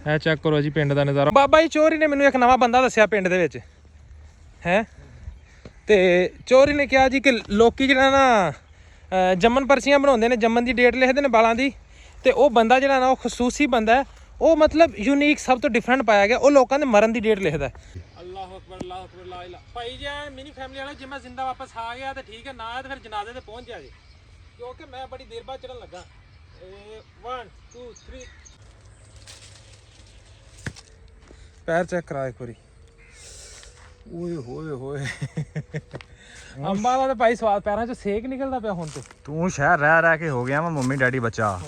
ਇਹ ਚੈੱਕ ਕਰੋ ਜੀ ਪਿੰਡ ਦਾ ਨਜ਼ਾਰਾ। ਬਾਬਾ ਜੀ ਚੋਰੀ ਨੇ ਮੈਨੂੰ ਇੱਕ ਨਵਾਂ ਬੰਦਾ ਦੱਸਿਆ ਪਿੰਡ ਦੇ ਵਿੱਚ ਹੈ, ਤੇ ਚੋਰੀ ਨੇ ਕਿਹਾ ਜੀ ਕਿ ਲੋਕੀ ਜਿਹੜਾ ਨਾ ਜੰਮਣ ਪਰਚੀਆਂ ਬਣਾਉਂਦੇ ਨੇ, ਜੰਮਣ ਦੀ ਡੇਟ ਲਿਖਦੇ ਨੇ ਬਾਲਾਂ ਦੀ, ਤੇ ਉਹ ਬੰਦਾ ਜਿਹੜਾ ਨਾ ਉਹ ਖਸੂਸੀ ਬੰਦਾ ਹੈ, ਉਹ ਮਤਲਬ ਯੂਨੀਕ ਸਭ ਤੋਂ ਡਿਫਰੈਂਟ ਪਾਇਆ ਗਿਆ, ਉਹ ਲੋਕਾਂ ਦੇ ਮਰਨ ਦੀ ਡੇਟ ਲਿਖਦਾ ਹੈ। ਅੱਲਾਹੁ ਅਕਬਰ ਅੱਲਾਹੁ ਅਕਬਰ ਲਾ ਇਲਾਹਾ। ਭਾਈ ਜੀ ਮਿਨੀ ਫੈਮਿਲੀ ਵਾਲਾ ਜੇ ਮੈਂ ਜ਼ਿੰਦਾ ਵਾਪਸ ਆ ਗਿਆ ਤੇ ਠੀਕ ਹੈ, ਨਾ ਤੇ ਫਿਰ ਜਨਾਜ਼ੇ ਤੇ ਪਹੁੰਚ ਜਾ ਜੀ, ਕਿਉਂਕਿ ਮੈਂ ਬੜੀ ਦੇਰ ਬਾਅਦ ਚੜਨ ਲੱਗਾ। 1 2 3 ਪੈਰ ਚੈੱਕ ਕਰਾ ਇੱਕ ਵਾਰੀ। ਓਏ ਹੋਏ ਹੋਏ ਅੰਬਾਂ ਦਾ ਤਾਂ ਭਾਈ ਸਵਾਦ, ਪੈਰਾਂ 'ਚ ਸੇਕ ਨਿਕਲਦਾ ਪਿਆ ਹੁਣ ਤੇ। ਤੂੰ ਸ਼ਹਿਰ ਰਹਿ ਕੇ ਹੋ ਗਿਆ ਵਾ ਮੰਮੀ ਡੈਡੀ ਬੱਚਾ।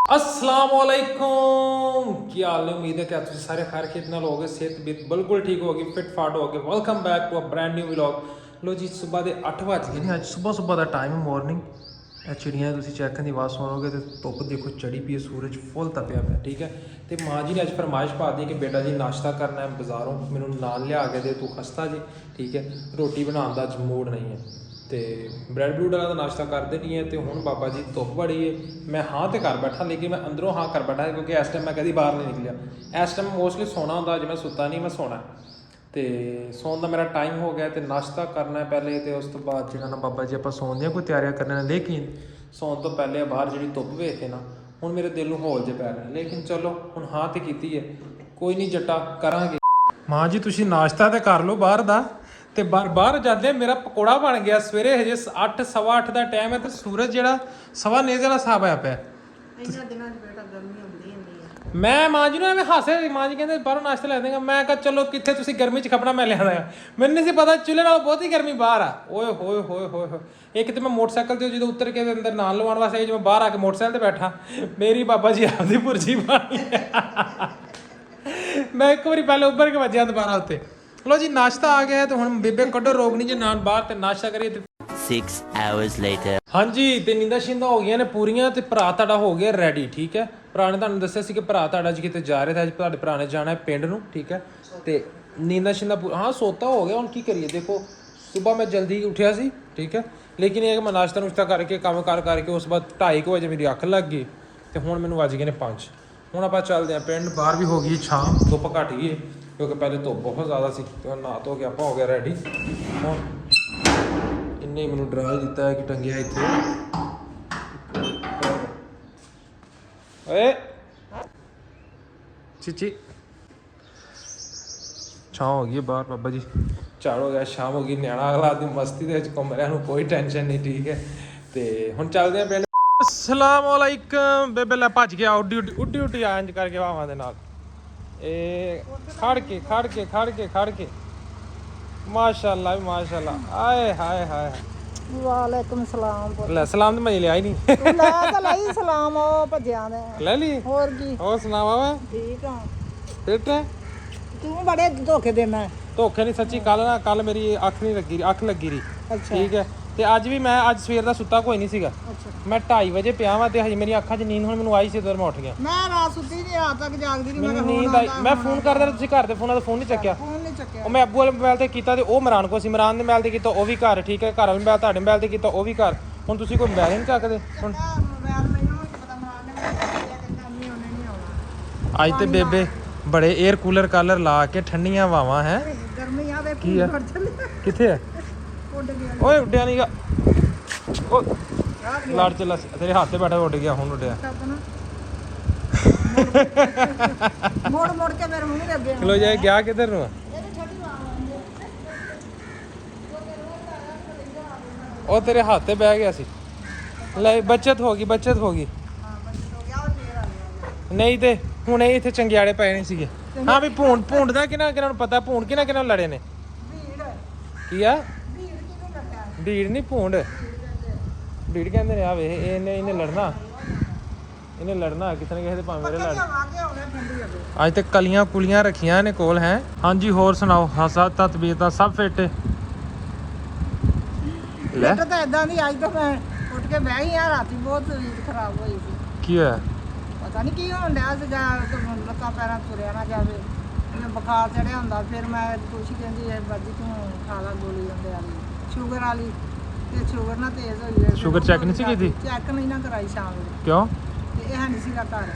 अस्सलामुअलैकुम, क्या हाल है? उम्मीद है कि आप सारे खैर खैरियत नाल होगे, सेहत भी बिल्कुल ठीक होगी, फिट फाट होगे। Welcome back to a brand new vlog. लो जी सुबह के 8 बज गए ने, अज सुबह का टाइम है मॉर्निंग। ਇਹ ਚਿੜੀਆਂ ਤੁਸੀਂ ਚੈੱਕ ਦੀ ਆਵਾਜ਼ ਸੁਣੋਗੇ ਤੇ ਧੁੱਪ ਦੇਖੋ ਚੜੀ ਪਈ ਹੈ, ਸੂਰਜ ਫੁੱਲ ਤਪਿਆ ਪਿਆ, ਠੀਕ ਹੈ। ਤੇ ਮਾਂ ਜੀ ਨੇ ਅੱਜ ਫਰਮਾਇਸ਼ ਪਾ ਦਿੱਤੀ ਕਿ ਬੇਟਾ ਜੀ ਨਾਸ਼ਤਾ ਕਰਨਾ ਹੈ ਬਾਜ਼ਾਰੋਂ, ਮੈਨੂੰ ਨਾਲ ਲਿਆ ਕੇ ਦੇ, ਤੂੰ ਖਸਤਾ ਜੀ, ਠੀਕ ਹੈ। ਰੋਟੀ ਬਣਾਉਣ ਦਾ ਅੱਜ ਮੂਡ ਨਹੀਂ ਹੈ ਤੇ ਬ੍ਰੈਡ ਬਰੂਡ ਵਾਲਾ ਤਾਂ ਨਾਸ਼ਤਾ ਕਰਦੇ ਨਹੀਂ ਹੈ। ਤੇ ਹੁਣ ਬਾਬਾ ਜੀ ਧੁੱਪ ਬੜੀ ਹੈ, ਮੈਂ ਹਾਂ ਤੇ ਕਰ ਬੈਠਾ, ਲੇਕਿਨ ਮੈਂ ਅੰਦਰੋਂ ਹਾਂ ਕਰ ਬੈਠਾ ਕਿਉਂਕਿ ਇਸ ਟਾਈਮ ਮੈਂ ਕਦੀ ਬਾਹਰ ਨਹੀਂ ਨਿਕਲਿਆ। ਇਸ ਟਾਈਮ ਮੋਸਟਲੀ ਸੌਣਾ ਹੁੰਦਾ, ਅੱਜ ਮੈਂ ਸੁੱਤਾ ਨਹੀਂ, ਮੈਂ ਸੌਣਾ ਤੇ ਸੌਣ ਦਾ ਮੇਰਾ ਟਾਈਮ ਹੋ ਗਿਆ ਤੇ ਨਾਸ਼ਤਾ ਕਰਨਾ ਪਹਿਲੇ, ਤੇ ਉਸ ਤੋਂ ਬਾਅਦ ਜਿਹੜਾ ਨਾ ਬਾਬਾ ਜੀ ਆਪਾਂ ਸੌਣ ਦੀਆਂ ਕੋਈ ਤਿਆਰੀਆਂ ਕਰਨੀਆਂ ਨੇ। ਲੇਕਿਨ ਸੌਣ ਤੋਂ ਪਹਿਲੇ ਬਾਹਰ ਜਿਹੜੀ ਧੁੱਪ ਵੇਖ ਕੇ ਨਾ ਹੁਣ ਮੇਰੇ ਦਿਲ ਨੂੰ ਹੌਲ ਜਿਹੇ ਪੈ ਰਹੇ ਨੇ, ਲੇਕਿਨ ਚਲੋ ਹੁਣ ਹਾਂ ਤੇ ਕੀਤੀ ਹੈ, ਕੋਈ ਨਹੀਂ ਜੱਟਾ ਕਰਾਂਗੇ। ਮਾਂ ਜੀ ਤੁਸੀਂ ਨਾਸ਼ਤਾ ਤੇ ਕਰ ਲਓ ਬਾਹਰ ਦਾ, ਤੇ ਬਾਹਰ ਜਾਂਦੇ ਮੇਰਾ ਪਕੌੜਾ ਬਣ ਗਿਆ। ਸਵੇਰੇ ਹਜੇ 8 ਸਵਾ 8 ਦਾ ਟਾਈਮ ਹੈ ਤੇ ਸੂਰਜ ਜਿਹੜਾ ਸਵਾ ਨੇਜ਼ ਵਾਲਾ ਹਿਸਾਬ ਆਇਆ ਪਿਆ। ਇਹਨਾਂ ਦਿਨਾਂ 'ਚ ਬੇਟਾ ਗਰਮੀ ਹੁੰਦੀ ਹੈ। ਮੈਂ ਮਾਂ ਜੀ ਨੂੰ ਐਵੇਂ ਹਾਸੇ, ਮਾਂ ਜੀ ਕਹਿੰਦੇ ਬਾਹਰੋਂ ਨਾਸ਼ਤਾ ਲੈ ਦੇਗਾ, ਮੈਂ ਕਿਹਾ ਚਲੋ ਕਿੱਥੇ ਤੁਸੀਂ ਗਰਮੀ 'ਚ ਖਪਣਾ, ਮੈਂ ਲਿਆਦਾ। ਮੈਨੂੰ ਨਹੀਂ ਸੀ ਪਤਾ ਚੁੱਲ੍ਹੇ ਨਾਲ ਬਹੁਤੀ ਗਰਮੀ ਬਾਹਰ ਆ। ਓਏ ਹੋਏ ਹੋਏ ਹੋਏ ਹੋਏ। ਇੱਕ ਤੇ ਮੈਂ ਮੋਟਰਸਾਈਕਲ ਤੇ ਜਦੋਂ ਉਤਰ ਕੇ ਅੰਦਰ ਨਾਲ ਲਵਾਉਣ ਵਾਸਤੇ ਜਦੋਂ ਬਾਹਰ ਆ ਕੇ ਮੋਟਰਸਾਈਕਲ ਤੇ ਬੈਠਾ, ਮੇਰੀ ਬਾਬਾ ਜੀ ਆਪਦੀ ਭੁਰਜੀ ਪਾਣੀ। ਮੈਂ ਇੱਕ ਵਾਰੀ ਪਹਿਲੇ ਉੱਭਰ ਕੇ ਵੱਜਿਆ ਦੁਬਾਰਾ ਉੱਤੇ। ਲੋ ਜੀ ਨਾਸ਼ਤਾ ਆ ਗਿਆ ਤੇ ਹੁਣ ਬੇਬੇ ਕੱਢੋ ਰੋਗ ਨਹੀਂ ਜੇ ਨਾਲ ਬਾਹਰ ਤੇ ਨਾਸ਼ਤਾ ਕਰੀਏ ਤੇ 6 hours later। ਹਾਂਜੀ ਤੇ ਨੀਂਦਾਂ ਸ਼ਿੰਦਾਂ ਹੋ ਗਈਆਂ ਨੇ ਪੂਰੀਆਂ ਤੇ ਭਰਾ ਤੁਹਾਡਾ ਹੋ ਗਿਆ ਰੈਡੀ, ਠੀਕ ਹੈ। ਭਰਾ ਨੇ ਤੁਹਾਨੂੰ ਦੱਸਿਆ ਸੀ ਕਿ ਭਰਾ ਤੁਹਾਡਾ ਅੱਜ ਕਿਤੇ ਜਾ ਰਿਹਾ, ਤੇ ਅੱਜ ਤੁਹਾਡੇ ਭਰਾ ਨੇ ਜਾਣਾ ਹੈ ਪਿੰਡ ਨੂੰ, ਠੀਕ ਹੈ। ਤੇ ਨੀਂਦਾਂ ਸ਼ਿੰਦਾਂ ਹਾਂ ਸੋਤਾ ਹੋ ਗਿਆ, ਹੁਣ ਕੀ ਕਰੀਏ। ਦੇਖੋ ਸਵੇਰ ਮੈਂ ਜਲਦੀ ਉੱਠਿਆ ਸੀ, ਠੀਕ ਹੈ, ਲੇਕਿਨ ਇਹ ਕਿ ਮੈਂ ਨਾਸ਼ਤਾ ਨੁਸ਼ਤਾ ਕਰਕੇ ਕੰਮ ਕਰਕੇ ਉਸ ਤੋਂ ਬਾਅਦ 2:30 ਵਜੇ ਮੇਰੀ ਅੱਖ ਲੱਗ ਗਈ ਤੇ ਹੁਣ ਮੈਨੂੰ ਵੱਜ ਗਏ ਨੇ 5। ਹੁਣ ਆਪਾਂ ਚੱਲਦੇ ਹਾਂ ਪਿੰਡ। ਬਾਹਰ ਵੀ ਹੋ ਗਈ ਸ਼ਾਮ, ਧੁੱਪ ਘੱਟ ਗਈ ਹੈ ਕਿਉਂਕਿ ਪਹਿਲੇ ਧੁੱਪ ਬਹੁਤ ਜ਼ਿਆਦਾ ਸੀ। ਤੇ ਹੁਣ ਨਹਾ ਧੋ ਕੇ ਆਪਾਂ ਹੋ ਗਿਆ ਰੈਡੀ। ਹੁਣ ਇੰਨੇ ਮੈਨੂੰ ਡਰਾ ਦਿੱਤਾ ਹੈ ਕਿ ਟੰਗਿਆ ਇੱਥੇ। ਓਏ ਚੀਚੀ ਛਾਂ ਹੋ ਗਈ ਬਾਹਰ ਬਾਬਾ ਜੀ, ਝਾੜ ਹੋ ਗਿਆ, ਸ਼ਾਮ ਹੋ ਗਈ, ਨਿਆਣਾ ਅਗਲਾ ਆਦਮੀ ਮਸਤੀ ਦੇ ਵਿੱਚ ਘੁੰਮ ਰਿਹਾ, ਨੂੰ ਕੋਈ ਟੈਨਸ਼ਨ ਨਹੀਂ, ਠੀਕ ਹੈ। ਤੇ ਹੁਣ ਚੱਲਦੇ ਆ ਪਿੰਡ। ਅਸਲਾਮੁਅਲੈਕਮ। ਬੇਬੇ ਲੈ ਭੱਜ ਗਿਆ, ਉੱਡੀ ਆ ਇੰਜ ਕਰਕੇ ਵਾਵਾਂ ਦੇ ਨਾਲ। ਇਹ ਖੜ ਕੇ ਮਾਸ਼ਾਅੱਲਾ ਮਾਸ਼ਾਅੱਲਾ। ਆਏ ਹਾਏ ਹਾਏ। ਵਾਲੇਕੁਮ ਸਲਾਮ। ਲੈ ਸਲਾਮ ਤੇ ਮੈਂ ਲਿਆ ਹੀ ਨਹੀਂ। ਲੈ ਤਾਂ ਲਈ ਸਲਾਮ, ਉਹ ਭੱਜਿਆ ਨੇ ਲੈ ਲਈ। ਹੋਰ ਕੀ, ਹੋਰ ਸੁਣਾਵਾ ਵਾ? ਠੀਕ ਆ। ਫਿੱਟ ਹੈ? ਤੂੰ ਬੜੇ ਧੋਖੇ ਦੇਣਾ। ਧੋਖੇ ਨਹੀਂ ਸੱਚੀ। ਕੱਲ ਮੇਰੀ ਅੱਖ ਲੱਗੀ ਰਹੀ, ਅੱਛਾ ਠੀਕ ਹੈ। ਤੇ ਅੱਜ ਵੀ ਮੈਂ ਅੱਜ ਸਵੇਰ ਦਾ ਸੁੱਤਾ ਕੋਈ ਨਹੀਂ ਸੀਗਾ। ਮੈਂ 2:30 ਵਜੇ ਪਿਆ ਵਾਂ ਤੇ ਹਜੇ ਮੇਰੀ ਅੱਖਾਂ 'ਚ ਨੀਂਦ ਹੁਣ ਮੈਨੂੰ ਆਈ ਸੀ, ਉਦੋਂ ਮੈਂ ਉੱਠ ਗਿਆ। ਮੈਂ ਰਾਤ ਸੁੱਤੀ ਨਹੀਂ, ਰਾਤ ਤੱਕ ਜਾਗਦੀ ਰਹੀ। ਮੈਨੂੰ ਨੀਂਦ ਆਈ, ਮੈਂ ਫੋਨ ਕਰਦਾ, ਤੁਸੀਂ ਘਰ ਦੇ ਫੋਨਾਂ ਦਾ ਫੋਨ ਨਹੀਂ ਚੱਕਿਆ। ਫੋਨ ਨਹੀਂ ਚੱਕਿਆ। ਉਹ ਮੈਂ ਅੱਬੂ ਵਾਲੇ ਮੋਬਾਈਲ ਤੇ ਕੀਤਾ ਤੇ ਉਹ ਇਮਰਾਨ ਕੋ ਸੀ, ਇਮਰਾਨ ਦੇ ਮੋਬਾਈਲ ਤੇ ਕੀਤਾ ਉਹ ਵੀ ਘਰ, ਠੀਕ ਹੈ। ਘਰ ਵਾਲੇ ਮੋਬਾਈਲ ਤੁਹਾਡੇ ਮੋਬਾਈਲ ਤੇ ਕੀਤਾ ਉਹ ਵੀ ਘਰ। ਹੁਣ ਤੁਸੀਂ ਕੋਈ ਮੋਬਾਈਲ ਨਹੀਂ ਚੱਕਦੇ। ਹੁਣ ਮੋਬਾਈਲ ਮੈਨੂੰ ਨਹੀਂ ਪਤਾ, ਮਾਰਨੇ ਮੈਂ ਕਿਹਾ ਨਹੀਂ ਉਹਨੇ ਨਹੀਂ ਆਉਣਾ। ਅੱਜ ਤੇ ਬੇਬੇ ਬੜੇ 에ਅਰ ਕੂਲਰ ਕਾਲਰ ਲਾ ਕੇ ਠੰਡੀਆਂ ਹਵਾਵਾਂ ਹੈ। ਗਰਮੀ ਆ ਵੇ ਕੀ ਆ? ਕਿੱਥੇ ਹੈ? ਉੱਡ ਗਿਆ। ਓਏ ਉੱਡਿਆ ਨਹੀਂਗਾ, ਉਹ ਲੜ ਚੱਲਾ ਤੇਰੇ ਹੱਥ ਤੇ ਬੈਠਾ ਉੱਡ ਗਿਆ, ਹੁਣ ਉੱਡਿਆ। ਮੋੜ ਕੇ ਮੇਰੇ ਮੂੰਹ ਦੇ ਅੱਗੇ। ਚਲੋ ਜਾਏ ਗਿਆ ਕਿੱਧਰ ਨੂੰ? ਉਹ ਤੇਰੇ ਹੱਥ ਤੇ ਬਹਿ ਗਿਆ ਸੀ। ਲੈ ਬੱਚਤ ਹੋ ਗਈ। ਨਹੀਂ ਤੇ ਹੁਣ ਇਹ ਇੱਥੇ ਚੰਗਿਆੜੇ ਪਏ ਨਹੀਂ ਸੀਗੇ। ਹਾਂ ਵੀ ਭੂੰਡ ਦਾ ਕਿਹਨਾਂ ਨੂੰ ਪਤਾ, ਭੂੰਡ ਕਿਹਨਾਂ ਲੜੇ ਨੇ? ਕੀ ਆ? ਭੀੜ ਨਹੀਂ, ਭੂੰਡ ਭੀੜ ਕਹਿੰਦੇ ਨੇ। ਆ ਵੇ ਇਹਨੇ ਲੜਨਾ ਕਿਸੇ ਨੇ ਕਿਸੇ ਦੇ ਭਾਵੇਂ ਮੇਰੇ ਲੜ। ਅੱਜ ਤੇ ਕਲੀਆਂ ਕੁਲੀਆਂ ਰੱਖੀਆਂ ਨੇ ਕੋਲ ਹੈ। ਹਾਂਜੀ ਹੋਰ ਸੁਣਾਓ, ਹਾਸਾ ਤਬੀਅਤਾਂ ਸਭ ਫਿੱਟ? ਲੈ ਤਾਂ ਇਦਾਂ ਦੀ ਅੱਜ ਤਾਂ ਮੈਂ ਉੱਠ ਕੇ ਬਹਿ ਗਈ ਆ, ਰਾਤੀ ਬਹੁਤ ਤਬੀਅਤ ਖਰਾਬ ਹੋਈ ਸੀ। ਕੀ ਹੋਇਆ? ਪਤਾ ਨਹੀਂ ਕੀ ਹੋਣ ਡਿਆ ਸੀ, ਜਾਂ ਲੱਤਾਂ ਪੈਰਾਂ ਤੁਰਿਆ ਨਾ ਜਾਵੇ, ਮੈਨੂੰ ਬੁਖਾਰ ਚੜਿਆ ਹੁੰਦਾ। ਫਿਰ ਮੈਂ ਖੁਸ਼ੀ ਕਹਿੰਦੀ ਹੈ ਬਾਜੀ ਤੂੰ ਖਾ ਲਾ ਗੋਲੀ ਹੁੰਦੇ ਵਾਲੀ, ਸ਼ੂਗਰ ਵਾਲੀ। ਤੇ ਸ਼ੂਗਰ ਨਾ ਤੇਜ਼ ਹੋਈ ਹੈ। ਸ਼ੂਗਰ ਚੈੱਕ ਨਹੀਂ ਸੀ ਕੀਤੀ? ਚੈੱਕ ਨਹੀਂ ਨਾ ਕਰਾਈ ਸ਼ਾਮ ਨੂੰ। ਕਿਉਂ? ਤੇ ਇਹ ਨਹੀਂ ਸੀਗਾ ਘਰ।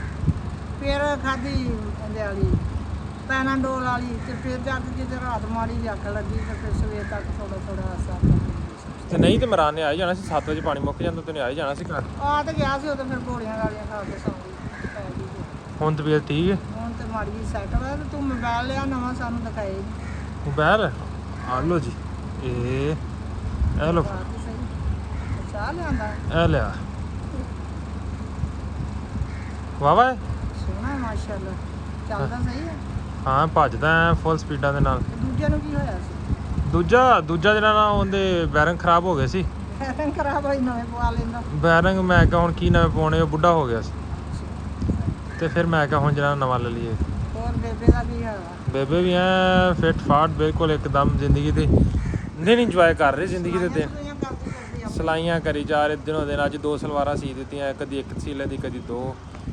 ਫਿਰ ਖਾਧੀ ਇਹਦੇ ਵਾਲੀ ਪੈਨਾਡੋਲ ਵਾਲੀ ਤੇ ਫਿਰ ਜਾ ਕੇ ਕਿਤੇ ਰਾਤ ਮਾੜੀ ਜਿਹੀ ਅੱਖ ਲੱਗੀ ਤੇ ਫਿਰ ਸਵੇਰ ਤੱਕ ਥੋੜਾ ਅਸਰ ਤੇ ਨਹੀਂ ਤੇ ਮਰਾਨ ਨੇ ਆ ਹੀ ਜਾਣਾ ਸੀ 7 ਵਜੇ ਪਾਣੀ ਮੁੱਕ ਜਾਂਦਾ ਤੇ ਆ ਹੀ ਜਾਣਾ ਸੀ ਘਰ। ਆ ਤੇ ਗਿਆ ਸੀ ਉਦੋਂ ਫਿਰ ਗੋਲੀਆਂ ਗਾਲੀਆਂ ਖਾ ਕੇ ਸੌਂ ਗਈ ਪੈ ਗਈ ਤੇ। ਹੁਣ ਤਬੀਅਤ ਠੀਕ ਹੈ? ਹੁਣ ਤੇ ਮਾੜੀ ਜਿਹੀ ਸੈੱਟ ਹੋਇਆ ਤੇ ਤੂੰ ਮੋਬਾਈਲ ਲਿਆ ਨਵਾਂ ਸਾਨੂੰ ਦਿਖਾਏ ਨੀ। ਮੋਬਾਈਲ ਆ ਲਓ ਜੀ, ਇਹ ਲਓ, ਬਾਤ ਹੀ ਸਹੀ ਚਾਹ ਲਿਆਂਦਾ ਇਹ ਲਿਆ ਵਾਵਾ ਸੋਹਣਾ ਮਾਸ਼ਾਅੱਲਾ ਚੱਲਦਾ ਸਹੀ ਹੈ। ਹਾਂ ਭੱਜਦਾ ਫੁੱਲ ਸਪੀਡਾਂ ਦੇ ਨਾਲ। ਤੇ ਦੂਜੇ ਨੂੰ ਕੀ ਹੋਇਆ ਸੀ? ਦੂਜਾ ਜਿਹੜਾ ਨਾ ਉਹਦੇ ਬੈਰਿੰਗ ਖਰਾਬ ਹੋ ਗਏ ਸੀ। ਬੈਰਿੰਗ ਖਰਾਬ ਹੋਈ ਨਵੇਂ ਪਵਾ ਲੈਂਦਾ। ਬੈਰਿੰਗ ਮੈਂ ਕਿਹਾ ਹੁਣ ਕੀ ਨਵੇਂ ਪਾਉਣੇ, ਉਹ ਬੁੱਢਾ ਹੋ ਗਿਆ ਸੀ ਤੇ ਫਿਰ ਮੈਂ ਕਿਹਾ ਹੁਣ ਜਿਹੜਾ ਨਵਾਂ ਲੈ ਲਈਏ। ਹੋਰ ਬੇਬੇ ਦਾ ਕੀ ਹਾਲ ਆ? ਬੇਬੇ ਵੀ ਐ ਫਿੱਟ ਫਾਟ ਬਿਲਕੁਲ ਇੱਕਦਮ ਜ਼ਿੰਦਗੀ ਦੀ ਦਿਨ ਇੰਜੋਏ ਕਰ ਰਹੀ ਜ਼ਿੰਦਗੀ ਦੇ ਦਿਨ। ਸਲਾਈਆਂ ਕਰਦੀ ਕਰਦੀ ਆ। ਸਲਾਈਆਂ ਕਰੀ ਜਾ ਰਹੇ ਦਿਨੋਂ ਦਿਨ। ਅੱਜ 2 ਸਲਵਾਰਾਂ ਸੀ ਦਿੱਤੀਆਂ, ਕਦੀ ਇੱਕ ਸੀ ਲੈਦੀ ਕਦੀ 2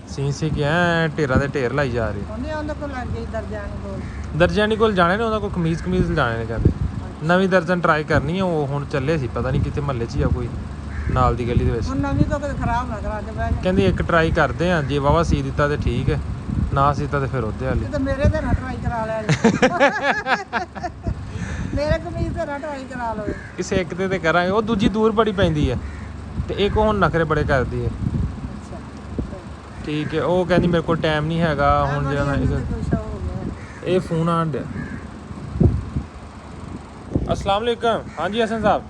ਸੀ ਕੇ ਐ ਢੇਰਾਂ ਦੇ ਢੇਰ ਲਾਈ ਜਾ ਰਹੀ। ਉਹਦੇ ਕੋਲ ਲੱਗ ਗਈ ਦਰਜਾਨੀ ਕੋਲ। ਦਰਜਿਆਨੀ ਕੋਲ ਜਾਣੇ ਨੇ, ਉਹਨਾਂ ਕੋਲ ਕਮੀਜ਼ ਜਾਣੇ ਨੇ ਕਹਿੰਦੇ। ਨਵੀਂ ਦਰਜਨ ਟਰਾਈ ਕਰਨੀ ਆ, ਉਹ ਹੁਣ ਚੱਲੇ ਸੀ ਪਤਾ ਨਹੀਂ ਕਿਤੇ ਮਹੱਲੇ 'ਚ ਹੀ ਆ ਕੋਈ ਨਾਲ ਦੀ ਗਲੀ ਦੇ ਵਿੱਚ। ਹੁਣ ਨਵੀਂ ਤੋਂ ਕਦੇ ਖਰਾਬ ਨਾ ਕਰਾ ਕੇ ਬਹਿ ਜਾ। ਕਹਿੰਦੀ ਇੱਕ ਟਰਾਈ ਕਰਦੇ ਆ, ਜੇ ਵਾਵਾ ਸੀ ਦਿੱਤਾ ਤੇ ਠੀਕ ਹੈ, ਨਾ ਸੀਤਾ ਤੇ ਫਿਰ ਉਹਦੇ ਵਾਲੀ। ਇਹ ਤਾਂ ਮੇਰੇ ਤੇ ਨਾ ਟਰਾਈ ਕਰਾ ਲਿਆ ਜੀ। ਮੇਰੇ ਕਮੀਜ਼ ਤੇ ਨਾ ਟਰਾਈ ਕਰਾ ਲਓ। ਕਿਸੇ ਇੱਕ ਤੇ ਕਰਾਂਗੇ। ਉਹ ਦੂਜੀ ਦੂਰ ਬੜੀ ਪੈਂਦੀ ਹੈ ਤੇ ਇੱਕ ਹੁਣ ਨਖਰੇ ਬੜੇ ਕਰਦੀ ਹੈ। ਅੱਛਾ ਠੀਕ ਹੈ, ਉਹ ਕਹਿੰਦੀ ਮੇਰੇ ਕੋਲ ਟਾਈਮ ਨਹੀਂ ਹੈਗਾ ਹੁਣ ਜਿਹੜਾ ਮੈਂ ਕੋਈ ਸ਼ੌਕ ਹੋ ਗਿਆ। ਇਹ ਫੋਨ ਆਣ ਡਿਆ। अस्सलाम वालेकुम। हाँ जी हसन साहब,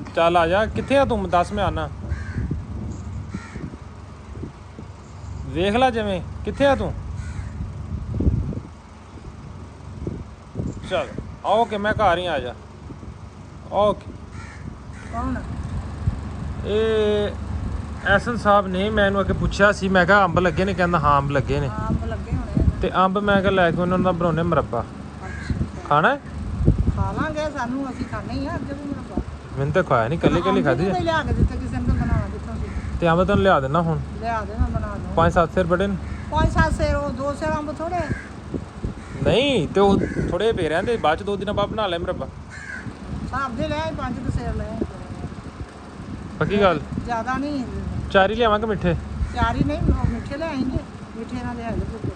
चल आ जा। कित्थे आ तू? 10 में आना। वेख ला जिवें। कित्थे आ तू? चल ओके, मैं घर ही आ जा। ओके। ਕੌਣ? ਇਹ ਐਸਨ ਸਾਹਿਬ ਨੇ ਮੈਨੂੰ ਆ ਕੇ ਪੁੱਛਿਆ ਸੀ, ਮੈਂ ਕਿਹਾ ਅੰਬ ਲੱਗੇ ਨੇ? ਕਹਿੰਦਾ ਹਾਂ ਅੰਬ ਲੱਗੇ ਨੇ। ਅੰਬ ਲੱਗੇ ਹੋਣੇ ਆ। ਤੇ ਅੰਬ ਮੈਂ ਕਿਹਾ ਲੈ ਕੇ ਉਹਨਾਂ ਦਾ ਬਣਾਉਣੇ ਮੁਰੱਬਾ। ਖਾਣਾ ਹੈ? ਖਾ ਲਾਂਗੇ, ਸਾਨੂੰ ਅਸੀਂ ਖਾਣੇ ਹੀ ਆ ਅੱਗੇ ਵੀ ਮੇਰਾ ਬਾਪ। ਮੈਨੂੰ ਤਾਂ ਖਵਾਇਆ ਨਹੀਂ, ਕੱਲੀ ਖਾਧੀ ਕੋਈ ਲਿਆ ਕੇ ਦਿੱਤੇ ਕਿਸੇ ਨੇ ਤਾਂ ਬਣਾ ਦਿੱਤਾ ਸੀ। ਤੇ ਅੰਬ ਤੈਨੂੰ ਲਿਆ ਦੇਣਾ ਹੁਣ। ਲਿਆ ਦੇ ਮੈਂ ਬਣਾ ਦੂੰ। 5-7 ਸਿਰ ਬੜੇ ਨੇ। 5-7 ਸੇਰ, ਉਹ 2 ਸੇਰ ਅੰਬ ਥੋੜੇ। ਨਹੀਂ ਤੇ ਉਹ ਥੋੜੇ ਪੇ ਰਹਿੰਦੇ, ਬਾਅਦ ਚ 2 ਦਿਨਾਂ ਬਾਅਦ ਬਣਾ ਲੈ ਮੁਰੱਬਾ। ਹਿਸਾਬ ਦੇ ਲੈ 5 ਸੇਰ ਲੈ। ਪੱਕੀ ਗੱਲ? ਜ਼ਿਆਦਾ ਨਹੀਂ। 4 ਹੀ ਲਿਆਵਾਂਗੇ ਮਿੱਠੇ। 4 ਹੀ ਨਹੀਂ, ਮਿੱਠੇ ਲੈ ਆਏਂਗੇ। ਮਿੱਠੇ ਨਾਲ ਦੇ ਹੈਗੇ ਪੁੱਤੇ।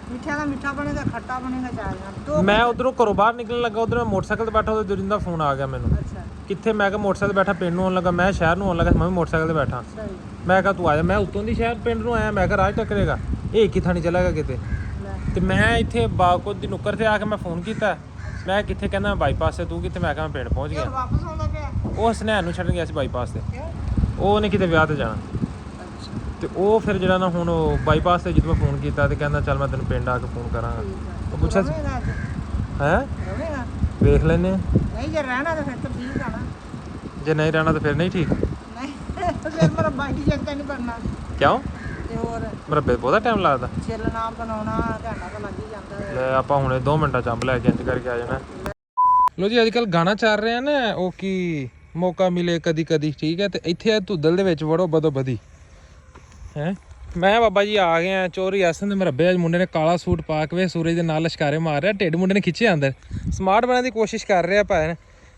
ਮਿੱਠਿਆਂ ਦਾ ਮਿੱਠਾ ਬਣੇਗਾ, ਖੱਟਾ ਬਣੇਗਾ, ਚਾਰ। ਮੈਂ ਉਧਰੋਂ ਘਰੋਂ ਬਾਹਰ ਨਿਕਲਣ ਲੱਗਾ, ਉਧਰ ਮੈਂ ਮੋਟਰਸਾਈਕਲ ਤੇ ਬੈਠਾ, ਉਧਰ ਜਿੰਦਾ ਫੋਨ ਆ ਗਿਆ ਮੈਨੂੰ। ਅੱਛਾ ਕਿੱਥੇ? ਮੈਂ ਕਿਹਾ ਮੋਟਰਸਾਈਕਲ ਤੇ ਬੈਠਾ ਪਿੰਡ ਨੂੰ ਆਉਣ ਲੱਗਾ। ਮੈਂ ਸ਼ਹਿਰ ਨੂੰ ਆਉਣ ਲੱਗਾ, ਮੈਂ ਵੀ ਮੋਟਰਸਾਈਕਲ ਤੇ ਬੈਠਾ। ਸਹੀ ਮੈਂ ਕਿਹਾ ਤੂੰ ਆ ਜਾ। ਮੈਂ ਉੱਤੋਂ ਦੀ ਸ਼ਹਿਰ ਪਿੰਡ ਨੂੰ ਆਇਆ, ਮੈਂ ਕਿਹਾ ਰਾਜ ਟੱਕਰੇਗਾ ਇਹ ਕਿੱਥਾਂ ਨਹੀਂ ਚਲਾਗਾ ਕਿਤੇ। ਲੈ। ਤੇ ਮੈਂ ਇੱਥੇ ਬਾਗੋਦ ਦੀ ਨੁੱਕਰ ਤੇ ਆ ਕੇ ਮੈਂ ਫੋਨ ਕੀਤਾ। ਮੈਂ ਕਿੱਥੇ? ਕਹਿੰਦਾ ਮੈਂ ਬਾਈਪਾਸ ਤੇ। ਤੂੰ ਕਿੱਥੇ? ਮੈਂ ਕਿਹਾ ਮੈਂ ਪਿੰਡ ਪਹੁੰਚ ਇਹ ਗਿਆ। ਵਾਪਸ ਆਉਂਦਾ ਪਿਆ। ਉਹ ਹਸਨੈਨ ਨੂੰ ਛੱਡਣ ਗਿਆ ਸੀ ਬਾਈਪਾਸ ਤੇ। ਕਿਉਂ? ਉਹਨੇ ਕਿਤੇ ਵਿਆਹ ਤੇ ਜਾਣਾ। ਅੱਛਾ ਤੇ ਉਹ ਫਿਰ ਜਿਹੜਾ ਨਾ ਹੁਣ ਉਹ ਬਾਈਪਾਸ ਤੇ ਜਦੋਂ ਮੈਂ ਫੋਨ ਕੀਤਾ ਤੇ ਕਹਿੰਦਾ ਚੱਲ ਮੈਂ ਤੈਨੂੰ ਪਿੰਡ ਆ ਕੇ ਫੋਨ ਕਰਾਂਗਾ। ਠੀਕ ਉਹ ਪੁੱਛਿਆ ਸੀ ਰਵੇਂਗਾ ਅੱਜ? ਹੈ ਰਵੇਂਗਾ? ਵੇਖ ਲੈਨੇ ਆ। ਨਹੀਂ ਜੇ ਰਹਿਣਾ ਤਾਂ ਫਿਰ ਤਾਂ ਠੀਕ ਆ ਨਾ। ਜੇ ਨਹੀਂ ਰਹਿਣਾ ਤਾਂ ਫਿਰ ਨਹੀਂ ਠੀਕ। ਨਹੀਂ ਫਿਰ ਮੇਰਾ ਬਾਕੀ ਜਗਤਾ ਨਹੀਂ ਬਣਨਾ। ਕਿਉਂ? ਤੇ ਹੋਰ ਮਰੱਬੇ ਬਹੁਤਾ ਟਾਈਮ ਲੱਗਦਾ। ਛਿੱਲਣਾ ਬਣਾਉਣਾ ਘੰਟਾ ਤਾਂ ਲੱਗ ਹੀ ਜਾਂਦਾ ਹੈ। ਲੈ ਆਪਾਂ ਹੁਣੇ 2 ਮਿੰਟਾਂ ਚ ਅੰਬ ਲੈ ਕੇ ਇੰਜ ਕਰਕੇ ਆ ਜਾਣਾ। ਲੋ ਜੀ ਅੱਜ ਕੱਲ ਗਾਣਾ ਚੱਲ ਰਿਹਾ ਨਾ, ਉਹ ਕੀ ਮੌਕਾ ਮਿਲੇ ਕਦੀ ਕਦੀ, ਠੀਕ ਹੈ। ਤੇ ਇੱਥੇ ਆ ਧੁੱਦਲ ਦੇ ਵਿੱਚ ਵੜੋ ਬਦੋ ਬਦੀ ਹੈ। ਮੈਂ ਬਾਬਾ ਜੀ ਆ ਗਏ ਆ ਚੋਰੀ ਆਸਨ ਦੇ ਮਰੱਬੇ। ਅੱਜ ਮੁੰਡੇ ਨੇ ਕਾਲਾ ਸੂਟ ਪਾ ਕੇ ਸੂਰਜ ਦੇ ਨਾਲ ਲਸ਼ਕਾਰੇ ਮਾਰ ਰਿਹਾ, ਢਿੱਡ ਮੁੰਡੇ ਨੇ ਖਿੱਚਿਆ ਅੰਦਰ, ਸਮਾਰਟ ਬਣਨ ਦੀ ਕੋਸ਼ਿਸ਼ ਕਰ ਰਿਹਾ ਭਾਵੇਂ।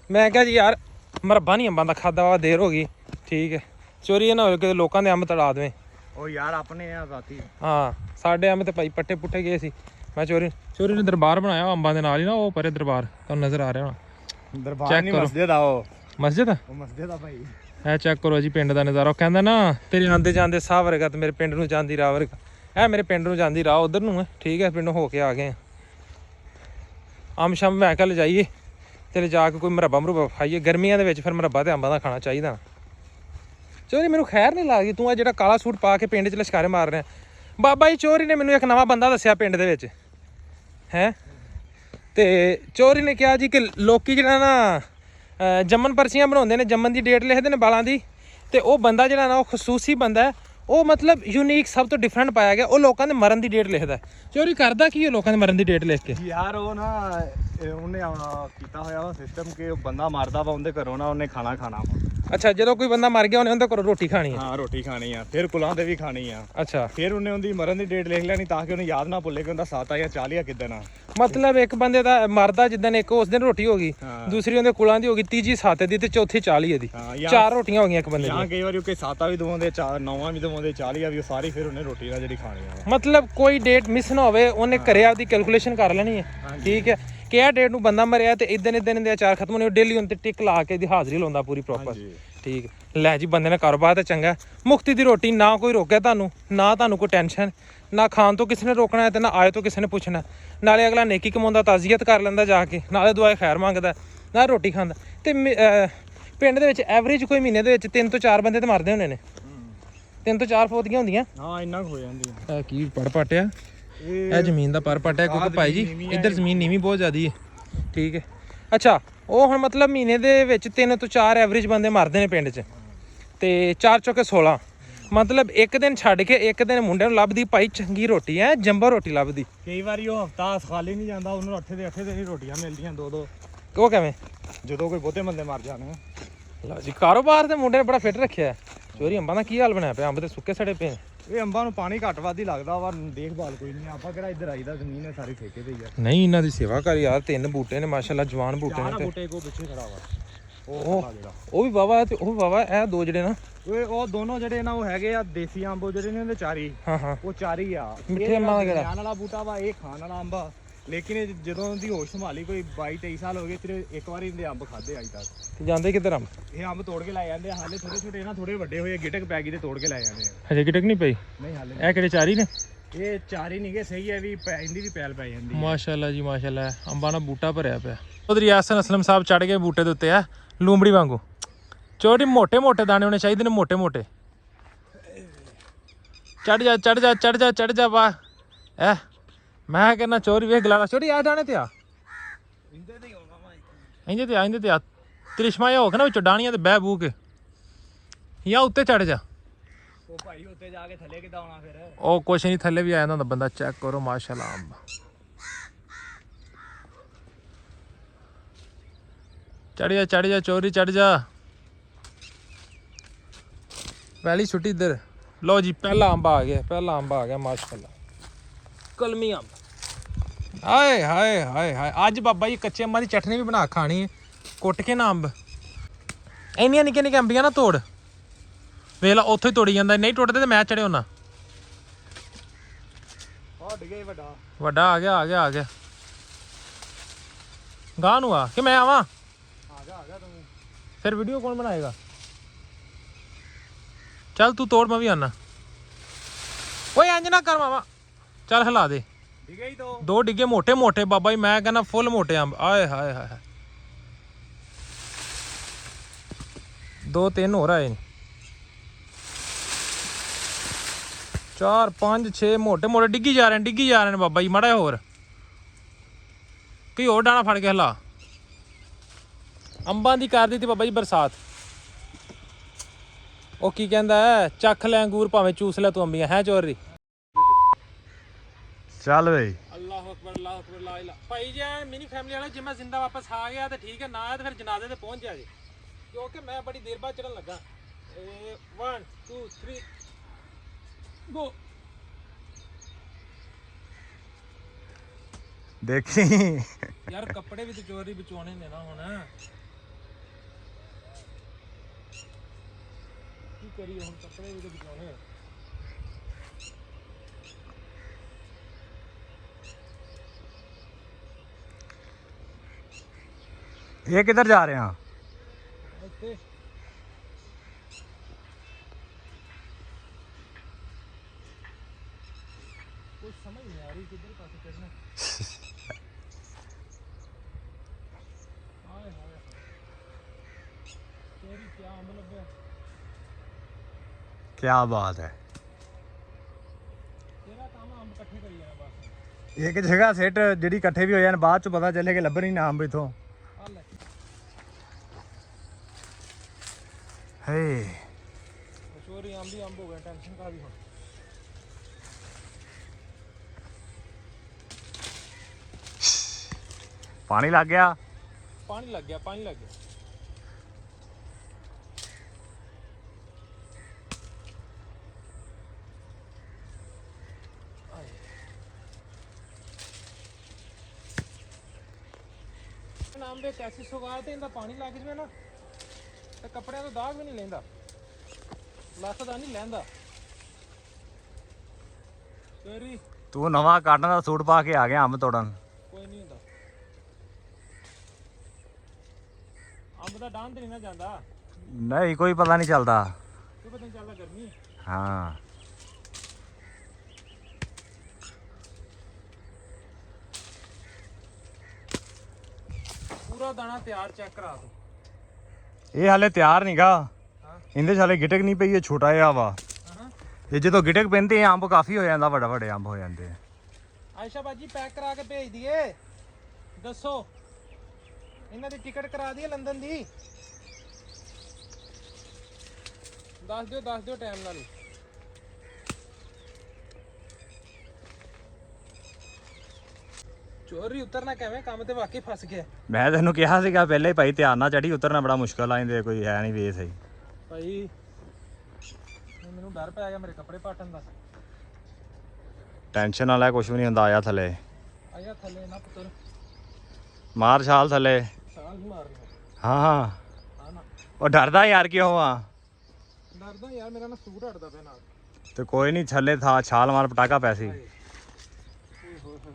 ਮੈਂ ਕਿਹਾ ਜੀ ਯਾਰ ਮਰੱਬਾ ਨਹੀਂ ਅੰਬਾਂ ਦਾ ਖਾਦਾ ਵਾ, ਦੇਰ ਹੋ ਗਈ, ਠੀਕ ਹੈ। ਚੋਰੀ ਨਾ ਹੋਵੇ ਕਿਤੇ ਲੋਕਾਂ ਦੇ ਅੰਬ ਤੜਾ ਦੇਵੇਂ। ਉਹ ਯਾਰ ਆਪਣੇ ਆ ਰਾਤੀ। ਹਾਂ ਸਾਡੇ ਅੰਬ ਤੇ ਭਾਈ ਪੱਟੇ ਪੁੱਟੇ ਗਏ ਸੀ। ਮੈਂ ਚੋਰੀ ਨੇ ਦਰਬਾਰ ਬਣਾਇਆ ਅੰਬਾਂ ਦੇ ਨਾਲ ਹੀ ਨਾ, ਉਹ ਪਰੇ ਦਰਬਾਰ ਤੁਹਾਨੂੰ ਨਜ਼ਰ ਆ ਰਿਹਾ ਹੋਣਾ। ਦਰਬਾਰ ਨਹੀਂ ਮਸਜਿਦ ਆ। ਉਹ ਮਸਜਿਦ ਆ? ਉਹ ਮਸਜਿਦ ਆ ਭਾਈ। ਇਹ ਚੈੱਕ ਕਰੋ ਜੀ ਪਿੰਡ ਦਾ ਨਜ਼ਾਰਾ। ਉਹ ਕਹਿੰਦਾ ਨਾ ਤੇਰੇ ਆਂਦੇ ਜਾਂਦੇ ਸਾਹ ਵਰਗਾ ਤੇ ਮੇਰੇ ਪਿੰਡ ਨੂੰ ਜਾਂਦੀ ਰਾਹ ਵਰਗਾ। ਇਹ ਮੇਰੇ ਪਿੰਡ ਨੂੰ ਜਾਂਦੀ ਰਾਹ ਉਧਰ ਨੂੰ ਹੈ, ਠੀਕ ਹੈ। ਪਿੰਡੋਂ ਹੋ ਕੇ ਆ ਗਏ ਆ। ਅੰਬ ਸ਼ਾਮ ਮੈਂ ਕਿਹਾ ਲਿਜਾਈਏ ਤੇ ਲਿਜਾ ਕੇ ਕੋਈ ਮੁਰੱਬਾ ਖਾਈਏ। ਗਰਮੀਆਂ ਦੇ ਵਿੱਚ ਫਿਰ ਮੁਰੱਬਾ ਤੇ ਅੰਬਾਂ ਦਾ ਖਾਣਾ ਚਾਹੀਦਾ। ਚੋਰੀ ਮੈਨੂੰ ਖੈਰ ਨਹੀਂ ਲੱਗਦੀ ਤੂੰ ਆ ਜਿਹੜਾ ਕਾਲਾ ਸੂਟ ਪਾ ਕੇ ਪਿੰਡ 'ਚ ਲਸ਼ਕਾਰੇ ਮਾਰ ਰਿਹਾ। ਬਾਬਾ ਜੀ ਚੋਰੀ ਨੇ ਮੈਨੂੰ ਇੱਕ ਨਵਾਂ ਬੰਦਾ ਦੱਸਿਆ ਪਿੰਡ ਦੇ ਵਿੱਚ ਹੈ। ਤੇ ਚੋਰੀ ਨੇ ਕਿਹਾ ਜੀ ਕਿ ਲੋਕੀ ਜਿਹੜਾ ਨਾ ਜੰਮਣ ਪਰਚੀਆਂ ਬਣਾਉਂਦੇ ਨੇ, ਜੰਮਣ ਦੀ ਡੇਟ ਲਿਖਦੇ ਨੇ ਬਾਲਾਂ ਦੀ, ਤੇ ਉਹ ਬੰਦਾ ਜਿਹੜਾ ਨਾ ਉਹ ਖਸੂਸੀ ਬੰਦਾ ਹੈ, ਉਹ ਮਤਲਬ ਯੂਨੀਕ ਸਭ ਤੋਂ ਡਿਫਰੈਂਟ ਪਾਇਆ ਗਿਆ। ਉਹ ਲੋਕਾਂ ਦੇ ਮਰਨ ਦੀ ਡੇਟ ਲਿਖਦਾ। ਚੋਰੀ ਕਰਦਾ ਕੀ ਹੈ ਲੋਕਾਂ ਦੇ ਮਰਨ ਦੀ ਡੇਟ ਲਿਖ ਕੇ? ਯਾਰ ਉਹ ਨਾ ਉਹਨੇ ਕੀਤਾ ਹੋਇਆ ਵਾ ਸਿਸਟਮ ਕਿ ਬੰਦਾ ਮਰਦਾ ਵਾ ਉਹਦੇ ਘਰੋਂ ਨਾ ਉਹਨੇ ਖਾਣਾ ਵਾ। ਅੱਛਾ, ਜਦੋਂ ਕੋਈ ਬੰਦਾ ਮਰ ਗਿਆ ਉਹਨੇ ਉਹਦੇ ਕੋਲ ਰੋਟੀ ਖਾਣੀ ਹੈ। ਹਾਂ ਰੋਟੀ ਖਾਣੀ ਆ, ਫਿਰ ਕੁਲਾਂ ਦੇ ਵੀ ਖਾਣੀ ਆ। ਅੱਛਾ, ਫਿਰ ਉਹਨੇ ਉਹਦੀ ਮਰਨ ਦੀ ਡੇਟ ਲਿਖ ਲੈਣੀ ਤਾਂ ਕਿ ਉਹਨੂੰ ਯਾਦ ਨਾ ਭੁੱਲੇ ਕਿ ਉਹਦਾ 7 ਆ ਜਾਂ 40 ਆ ਕਿੱਦਣ ਆ। ਮਤਲਬ ਇੱਕ ਬੰਦੇ ਦਾ ਮਰਦਾ ਜਿੱਦਣ ਇੱਕ ਉਸ ਦਿਨ ਰੋਟੀ ਹੋ ਗਈ, ਦੂਸਰੀ ਉਹਦੇ ਕੁਲਾਂ ਦੀ ਹੋ ਗਈ, ਤੀਜੀ 7 ਦੀ ਤੇ ਚੌਥੀ 40 ਦੀ। 4 ਰੋਟੀਆਂ ਹੋ ਗਈਆਂ ਇੱਕ ਬੰਦੇ ਦੀਆਂ। ਜਾਂ ਕਈ ਵਾਰੀ ਕੋਈ 7 ਵੀ ਦਵਾਉਂਦੇ, 9 ਵੀ ਦਵਾਉਂਦੇ, 40 ਆ ਵੀ, ਉਹ ਸਾਰੀ ਫਿਰ ਉਹਨੇ ਰੋਟੀ ਨਾਲ ਜਿਹੜੀ ਖਾਣੀ ਆ। ਮਤਲਬ ਕੋਈ ਡੇਟ ਮਿਸ ਨਾ ਹੋਵੇ, ਉਹਨੇ ਘਰੇ ਆਪਦੀ ਕੈਲਕੂਲੇਸ਼ਨ ਕਰ ਲੈਣੀ ਹੈ। ਠੀਕ ਹੈ ਕਿ ਇਹ ਡੇਟ ਨੂੰ ਬੰਦਾ ਮਰਿਆ ਤੇ ਇਦਾਂ ਦੇ ਅਚਾਰ ਖਤਮ ਹੋਣੇ, ਡੇਲੀ ਉਹਨ ਤੇ ਟਿਕ ਲਾ ਕੇ ਇਹਦੀ ਹਾਜ਼ਰੀ ਲਾਉਂਦਾ ਪੂਰੀ ਪ੍ਰੋਪਰ। ਠੀਕ ਲੈ ਜੀ, ਬੰਦੇ ਨੇ ਕਾਰੋਬਾਰ ਤਾਂ ਚੰਗਾ, ਮੁਕਤੀ ਦੀ ਰੋਟੀ, ਨਾ ਕੋਈ ਰੋਕਿਆ ਤੁਹਾਨੂੰ, ਨਾ ਤੁਹਾਨੂੰ ਕੋਈ ਟੈਨਸ਼ਨ, ਨਾ ਖਾਣ ਤੋਂ ਕਿਸੇ ਨੇ ਰੋਕਣਾ ਹੈ ਤੇ ਨਾ ਆਏ ਤੋਂ ਕਿਸੇ ਨੇ ਪੁੱਛਣਾ। ਨਾਲੇ ਅਗਲਾ ਨੇਕੀ ਕਮਾਉਂਦਾ, ਤਾਜ਼ੀਅਤ ਕਰ ਲੈਂਦਾ ਜਾ ਕੇ, ਨਾਲੇ ਦੁਆਏ ਖੈਰ ਮੰਗਦਾ, ਨਾ ਰੋਟੀ ਖਾਂਦਾ। ਤੇ ਪਿੰਡ ਦੇ ਵਿੱਚ ਐਵਰੇਜ ਕੋਈ ਮਹੀਨੇ ਦੇ ਵਿੱਚ 3 ਤੋਂ 4 ਬੰਦੇ ਤੇ ਮਰਦੇ ਹੋਣੇ ਨੇ, 3 ਤੋਂ 4 ਫੌਤੀਆਂ ਹੁੰਦੀਆਂ। ਹਾਂ ਇੰਨਾ ਹੋ ਜਾਂਦੀ ਆ ਕੀ ਪੜ ਪਟਿਆ, ਇਹ ਜ਼ਮੀਨ ਦਾ ਪਰ ਪਟਿਆ ਕਿਉਂਕਿ ਭਾਈ ਜੀ ਇੱਧਰ ਜ਼ਮੀਨ ਨੀਵੀਂ ਬਹੁਤ ਜ਼ਿਆਦੀ ਹੈ। ਠੀਕ ਹੈ, ਅੱਛਾ ਉਹ ਹੁਣ ਮਤਲਬ ਮਹੀਨੇ ਦੇ ਵਿੱਚ 3 ਤੋਂ 4 ਐਵਰੇਜ ਬੰਦੇ ਮਰਦੇ ਨੇ ਪਿੰਡ 'ਚ, ਤੇ 4 ਚੌਕੇ 16, ਮਤਲਬ ਇੱਕ ਦਿਨ ਛੱਡ ਕੇ ਇੱਕ ਦਿਨ ਮੁੰਡਿਆਂ ਨੂੰ ਲੱਭਦੀ ਭਾਈ ਚੰਗੀ ਰੋਟੀ ਹੈ, ਜੰਬਰ ਰੋਟੀ ਲੱਭਦੀ। ਕਈ ਵਾਰੀ ਉਹ ਹਫਤਾ ਖਾਲੀ ਨਹੀਂ ਜਾਂਦਾ, ਉਹਨੂੰ 8 ਦੇ 8 ਦਿਨ ਹੀ ਰੋਟੀਆਂ ਮਿਲਦੀਆਂ 2-2। ਉਹ ਕਿਵੇਂ? ਜਦੋਂ ਕੋਈ ਬਹੁਤੇ ਬੰਦੇ ਮਰ ਜਾਣ। ਲਓ ਜੀ, ਕਾਰੋਬਾਰ ਦੇ ਮੁੰਡੇ ਨੇ ਬੜਾ ਫਿੱਟ ਰੱਖਿਆ। ਚੋਰੀ ਅੰਬਾਂ ਦਾ ਕੀ ਹਾਲ ਬਣਿਆ ਪਿਆ, ਅੰਬ ਤੇ ਸੁੱਕੇ ਸੜੇ ਪਏ। ਇਹ ਅੰਬਾਂ ਨੂੰ ਪਾਣੀ ਘੱਟ ਵੱਧ ਹੀ ਲੱਗਦਾ ਵਾ, ਦੇਖਭਾਲ ਕੋਈ ਨਹੀਂ। ਆਪਾਂ ਕਿਹੜਾ ਇੱਧਰ ਆਈਦਾ, ਜ਼ਮੀਨ ਹੈ ਸਾਰੀ ਠੇਕੇ ਤੇ ਹੀ ਆ। ਨਹੀਂ ਇਹਨਾਂ ਦੀ ਸੇਵਾ ਕਰ ਯਾਰ, 3 ਬੂਟੇ ਨੇ ਮਾਸ਼ਾਅੱਲਾ, ਜਵਾਨ ਬੂਟੇ ਨੇ। ਤੇ ਬੂਟੇ ਕੋ ਪਿੱਛੇ ਖੜਾ ਵਾ ਉਹ ਵੀ ਵਾਵਾ ਤੇ ਉਹ ਵੀ ਵਾਵਾ, ਇਹ 2 ਜਿਹੜੇ ਨਾ ਉਹ ਦੋਨੋਂ ਜਿਹੜੇ ਨਾ ਉਹ ਹੈਗੇ ਆ ਦੇਸੀ ਅੰਬ, ਜਿਹੜੇ ਨੇ ਉਹਦੇ ਚਾਰੀ। ਹਾਂ ਉਹ ਚਾਰੀ ਆ। ਮਿੱਠੇ ਅੰਬਾਂ ਦਾ ਕਿਹੜਾ? ਖਾਣ ਵਾਲਾ ਬੂਟਾ ਵਾ, ਇਹ ਖਾਣ ਵਾਲਾ ਅੰਬ ਆ। ਲੇਕਿਨ ਜਦੋਂ ਦੀ ਹੋਸ਼ ਸੰਭਾਲੀ ਕੋਈ 22-23 ਸਾਲ ਹੋ ਗਏ, ਤੇ ਇੱਕ ਵਾਰੀ ਇਹਦੇ ਅੰਬ ਖਾਦੇ ਅੱਜ ਤੱਕ। ਤੇ ਜਾਂਦੇ ਕਿੱਧਰ ਅੰਬ? ਇਹ ਅੰਬ ਤੋੜ ਕੇ ਲੈ ਜਾਂਦੇ ਆ, ਹਾਲੇ ਛੋਟੇ ਨਾ, ਥੋੜੇ ਵੱਡੇ ਹੋਏ, ਗਿਟਕ ਪੈ ਗਈ ਤੇ ਤੋੜ ਕੇ ਲੈ ਜਾਂਦੇ ਆ। ਹਜੇ ਗਿਟਕ ਨਹੀਂ ਪਈ? ਨਹੀਂ ਹਾਲੇ। ਇਹ ਕਿਹੜੇ ਚਾਰੀ ਨੇ? ਇਹ ਚਾਰੀ ਨਹੀਂ ਗੇ, ਸਹੀ ਹੈ ਵੀ, ਇਹਦੀ ਵੀ ਪੈਲ ਪੈ ਜਾਂਦੀ। ਮਾਸ਼ਾਅੱਲਾ ਜੀ ਮਾਸ਼ਾਅੱਲਾ, ਅੰਬਾਂ ਦਾ ਬੂਟਾ ਭਰਿਆ ਪਿਆ। ਉਧਰ ਯਾਸਨ ਅਸਲਮ ਸਾਹਿਬ ਚੜ ਗਏ ਬੂਟੇ ਦੇ ਉੱਤੇ ਆ, ਲੂੰਬੜੀ ਵਾਂਗੂ। ਚੋਟੀ ਮੋਟੇ ਦਾਣੇ ਹੋਣੇ ਚਾਹੀਦੇ ਨੇ, ਮੋਟੇ। ਚੜ ਜਾ ਵਾ। ਮੈਂ ਕਹਿੰਦਾ ਚੋਰੀ ਵੇਖ ਗਲਾ ਚੋਰੀ ਆ ਦਾਣੇ ਤੇ ਆ, ਇੰਦੇ ਤੇ ਆ ਤ੍ਰਿਸ਼ਮਾ ਹੋ ਕੇ ਨਾ ਵਿੱਚੋਂ ਡਾਣੀਆਂ ਤੇ ਬਹਿ ਬੂ ਕੇ, ਜਾਂ ਉੱਤੇ ਚੜ ਜਾ। ਉਹ ਭਾਈ ਉੱਤੇ ਜਾ ਕੇ ਥੱਲੇ ਕਿੱਦਾਂ ਆਉਣਾ ਫਿਰ? ਉਹ ਕੁਛ ਨਹੀਂ, ਥੱਲੇ ਵੀ ਆ ਜਾਂਦਾ ਹੁੰਦਾ ਬੰਦਾ। ਚੈੱਕ ਕਰੋ ਮਾਸ਼ਾਅੱਲਾ ਅੰਬ। ਚੜ ਜਾ ਚੋਰੀ ਚੜ ਜਾ। ਪਹਿਲੀ ਛੁੱਟੀ ਇੱਧਰ। ਲਓ ਜੀ, ਪਹਿਲਾ ਅੰਬ ਆ ਗਿਆ ਮਾਸ਼ਾਅੱਲਾ, ਕਲਮੀ ਅੰਬ। ਹਾਏ ਹਾਏ ਅੱਜ ਬਾਬਾ ਜੀ ਕੱਚੇ ਅੰਬਾਂ ਦੀ ਚਟਨੀ ਵੀ ਬਣਾ ਖਾਣੀ ਹੈ, ਕੁੱਟ ਕੇ ਨਾ ਅੰਬ। ਇੰਨੀਆਂ ਨਿੱਕੀਆਂ ਅੰਬੀਆਂ ਨਾ ਤੋੜ, ਵੇਖ ਲਾ ਉੱਥੋਂ ਹੀ ਤੋੜੀ ਜਾਂਦਾ। ਨਹੀਂ ਟੁੱਟਦੇ ਤੇ ਮੈਂ ਚੜੇ ਹੋਣਾ। ਵੱਡਾ ਆ ਗਿਆ। ਗਾਹ ਨੂੰ ਆ ਕਿ ਮੈਂ ਆਵਾਂ? ਆ ਜਾ ਤੂੰ। ਫਿਰ ਵੀਡੀਓ ਕੌਣ ਬਣਾਏਗਾ? ਚੱਲ ਤੂੰ ਤੋੜ, ਮੈਂ ਵੀ ਆਣਾ। ਓਏ ਇੰਜ ਨਾ ਕਰ ਮਾਵਾ, ਚੱਲ ਹਿਲਾ ਦੇ। ਡਿੱਗੇ ਹੀ 2 ਡਿੱਗੇ ਮੋਟੇ ਬਾਬਾ ਜੀ, ਮੈਂ ਕਹਿੰਦਾ ਫੁੱਲ ਮੋਟੇ ਅੰਬ। ਆਏ ਹਾਏ 2-3 ਹੋਰ ਆਏ ਨੇ, 4 5 6 ਮੋਟੇ ਡਿੱਗੀ ਜਾ ਰਹੇ ਨੇ ਬਾਬਾ ਜੀ। ਮਾੜਾ ਹੋਰ ਕੋਈ ਹੋਰ ਡਾਣਾ ਫੜ ਕੇ ਹਿਲਾ। ਅੰਬਾਂ ਦੀ ਕਰ ਦਿੱਤੀ ਬਾਬਾ ਜੀ ਬਰਸਾਤ। ਉਹ ਕੀ ਕਹਿੰਦਾ, ਚੱਖ ਲੈ ਅੰਗੂਰ ਭਾਵੇਂ ਚੂਸ ਲੈ ਤੂੰ ਅੰਬੀਆਂ, ਹੈ ਚੋਰੀ। ਚੱਲ ਬਈ। ਅੱਲਾਹੁ ਅਕਬਰ ਲਾ ਇਲਾਹਾ। ਭਾਈ ਜੀ ਮਿਨੀ ਫੈਮਿਲੀ ਵਾਲਾ, ਜੇ ਮੈਂ ਜ਼ਿੰਦਾ ਵਾਪਸ ਆ ਗਿਆ ਤੇ ਠੀਕ ਹੈ, ਨਾ ਆਇਆ ਤੇ ਫਿਰ ਜਨਾਜ਼ੇ ਤੇ ਪਹੁੰਚ ਜਾ ਜੀ, ਕਿਉਂਕਿ ਮੈਂ ਬੜੀ ਦੇਰ ਬਾਅਦ ਚੜਨ ਲੱਗਾ। 1 2 3 ਗੋ। ਦੇਖੀ ਯਾਰ ਕੱਪੜੇ ਵੀ ਤੇ ਚੋਰੀ ਬਚਾਉਣੇ ਨੇ ਨਾ, ਹੁਣ ਕੀ ਕਰੀਏ, ਹੁਣ ਕੱਪੜੇ ਵੀ ਤੇ ਬਚਾਉਣੇ। ਇਹ ਕਿੱਧਰ ਜਾ ਰਹੇ ਆ? ਇੱਥੇ ਕੁਝ ਸਮਝ ਨਹੀਂ ਆ ਰਹੀ ਕਿੱਧਰ ਪਾਸੇ ਚੜਨਾ। ਹਾਏ ਤੇਰੀ ਕੀ ਅੰਬ ਲੱਭਿਆ। ਕੀ ਬਾਤ ਹੈ। ਤੇਰਾ ਕੰਮ ਅੰਬ ਇਕੱਠੇ ਕਰੀ ਜਾਣਾ ਬਸ। ਇੱਕ ਜਗ੍ਹਾ ਸੈੱਟ ਜਿਹੜੀ ਇਕੱਠੇ ਵੀ ਹੋ ਜਾਣ, ਬਾਅਦ ਚ ਪਤਾ ਚੱਲੇ ਕਿ ਲੱਭਣ ਹੀ ਨਾ ਅੰਬ ਇਥੋਂ। ਹੇ ਚੋਰੀ ਅੰਬ ਹੋ ਗਿਆ, ਟੈਨਸ਼ਨ ਕਾ ਵੀ ਹੁਣ। ਪਾਣੀ ਲੱਗ ਗਿਆ। ਪਾਣੀ ਲੱਗ ਗਿਆ ਨਾਮ ਦੇ ਕੈਸੀ ਸੁਗਾਰ ਤੇ ਇਹਦਾ ਪਾਣੀ ਲੱਗ ਜਵੇ ਨਾ ਤੇ ਕੱਪੜਿਆਂ ਤੋਂ ਦਾਗ ਵੀ ਨਹੀਂ ਲੈਂਦਾ, ਲੱਤ ਦਾ ਨਹੀਂ ਲੈਂਦਾ। ਤੇਰੀ ਤੂੰ ਨਵਾਂ ਕਾਟਨ ਦਾ ਸੂਟ ਪਾ ਕੇ ਆ ਗਿਆ ਅੰਬ ਤੋੜਨ। ਕੋਈ ਨਹੀਂ ਹੁੰਦਾ, ਅੰਬ ਦਾ ਡਾਂਨ ਤੇ ਨਹੀਂ ਨਾ ਜਾਂਦਾ। ਨਹੀਂ ਕੋਈ ਪਤਾ ਨਹੀਂ ਚੱਲਦਾ। ਕੋਈ ਪਤਾ ਨਹੀਂ ਚੱਲਦਾ ਗਰਮੀ। ਹਾਂ ਪੂਰਾ ਦਾਣਾ ਤਿਆਰ, ਚੈੱਕ ਕਰਾ ਦੋ। ਇਹ ਹਾਲੇ ਤਿਆਰ ਨਹੀਂਗਾ, ਇਹਦੇ 'ਚ ਹਾਲੇ ਗਿਟਕ ਨਹੀਂ ਪਈ, ਇਹ ਛੋਟਾ ਜਿਹਾ ਵਾ। ਇਹ ਜਦੋਂ ਗਿਟਕ ਪੈਂਦੇ ਅੰਬ ਕਾਫੀ ਹੋ ਜਾਂਦਾ, ਵੱਡੇ ਅੰਬ ਹੋ ਜਾਂਦੇ। ਆਇਸ਼ਾ ਬਾਜੀ ਪੈਕ ਕਰਾ ਕੇ ਭੇਜ ਦਈਏ, ਦੱਸੋ ਇਹਨਾਂ ਦੀ ਟਿਕਟ ਕਰਾ ਦਈਏ ਲੰਡਨ ਦੀ। ਦੱਸ ਦਿਓ ਟਾਈਮ ਨਾਲ। ਚੋਰੀ ਉਤਰਨਾ ਕਿਵੇਂ, ਕੰਮ ਤੇ ਵਾਕਈ ਫਸ ਗਿਆ ਮੈਂ ਤੈਨੂੰ ਕਿਹਾ ਸੀਗਾ ਪਹਿਲੇ ਭਾਈ ਧਿਆਨ ਨਾਲ ਚੜੀ, ਉਤਰਨਾ ਬੜਾ ਮੁਸ਼ਕਲ ਆ, ਇਹਦੇ ਕੋਈ ਹੈ ਨਹੀਂ ਵੇ ਸਹੀ। ਭਾਈ ਮੈਨੂੰ ਡਰ ਪੈ ਗਿਆ ਮੇਰੇ ਕੱਪੜੇ ਪਾਟਣ ਦਾ। ਟੈਨਸ਼ਨ ਨਾ ਲੈ, ਕੁਝ ਵੀ ਨਹੀਂ ਹੁੰਦਾ। ਆਇਆ ਥੱਲੇ, ਆਇਆ ਥੱਲੇ ਨਾ ਪੁੱਤਰ, ਮਾਰ ਛਾਲ ਥੱਲੇ। ਸਾਲ ਹੀ ਮਾਰਨੀ ਹਾਂ ਹਾਂ ਨਾ। ਉਹ ਡਰਦਾ ਯਾਰ ਕਿਉਂ ਆ? ਡਰਦਾ ਯਾਰ, ਮੇਰਾ ਨਾ ਸੂਟ ਹਟਦਾ ਪਿਆ ਨਾਲ। ਤੇ ਕੋਈ ਨਹੀਂ, ਥੱਲੇ ਥਾ ਛਾਲ ਮਾਰ, ਪਟਾਕਾ ਪੈ ਸੀ।